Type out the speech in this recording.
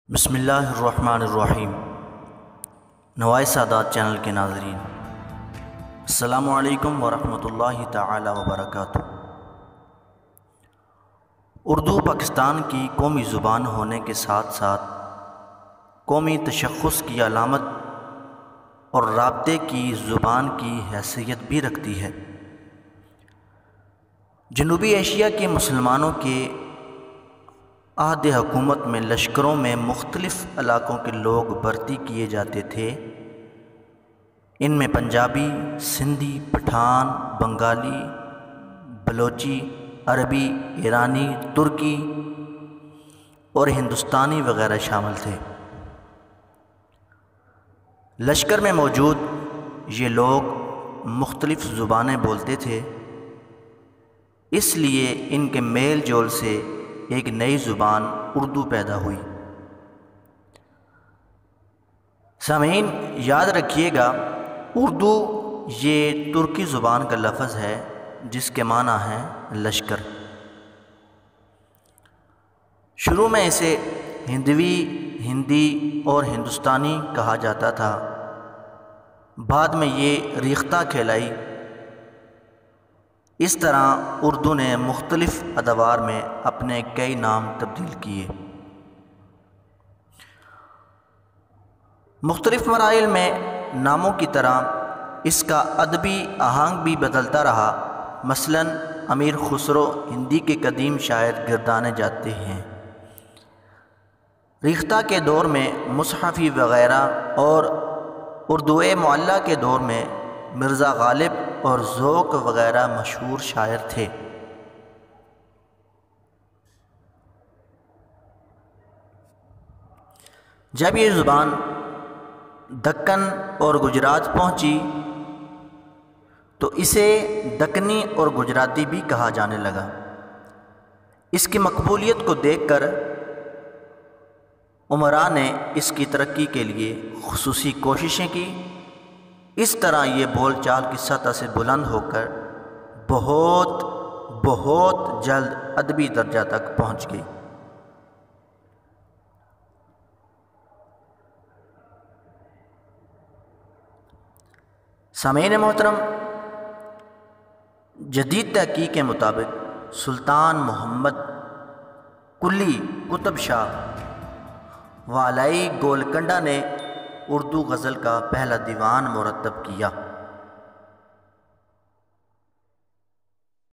بسم اللہ الرحمن الرحیم۔ نوائے سادات چینل کے ناظرین، السلام علیکم ورحمۃ اللہ تعالی وبرکاتہ۔ اردو پاکستان کی قومی زبان ہونے کے ساتھ ساتھ قومی تشخص کی علامت اور رابطے کی زبان کی حیثیت بھی رکھتی ہے۔ جنوبی ایشیا کے مسلمانوں کے عہد حکومت میں لشکروں میں مختلف علاقوں کے لوگ بھرتی کیے جاتے تھے۔ ان میں پنجابی، سندھی، پٹھان، بنگالی، بلوچی، عربی، ایرانی، ترکی اور ہندوستانی وغیرہ شامل تھے۔ لشکر میں موجود یہ لوگ مختلف زبانیں بولتے تھے، اس لیے ان کے میل جول سے ایک نئی زبان اردو پیدا ہوئی۔ سامعین یاد رکھیے گا، اردو یہ ترکی زبان کا لفظ ہے جس کے معنی ہے لشکر۔ شروع میں اسے ہندوی، ہندی اور ہندوستانی کہا جاتا تھا، بعد میں یہ ریختہ کہلائی۔ اس طرح اردو نے مختلف ادوار میں اپنے کئی نام تبدیل کیے۔ مختلف مراحل میں ناموں کی طرح اس کا ادبی آہنگ بھی بدلتا رہا۔ مثلاً امیر خسرو ہندی کے قدیم شاعر گردانے جاتے ہیں۔ ریختہ کے دور میں مصحفی وغیرہ اور اردوئے معلیٰ کے دور میں مرزا غالب اور ذوق وغیرہ مشہور شاعر تھے۔ جب یہ زبان دکن اور گجرات پہنچی تو اسے دکنی اور گجراتی بھی کہا جانے لگا۔ اس کی مقبولیت کو دیکھ کر امراء نے اس کی ترقی کے لیے خصوصی کوششیں کی۔ اس طرح یہ بول چال کی سطح سے بلند ہو کر بہت جلد ادبی درجہ تک پہنچ گئی۔ سامعین محترم، جدید تحقیق کے مطابق سلطان محمد قلی قطب شاہ والائی گولکنڈہ نے اردو غزل کا پہلا دیوان مرتب کیا۔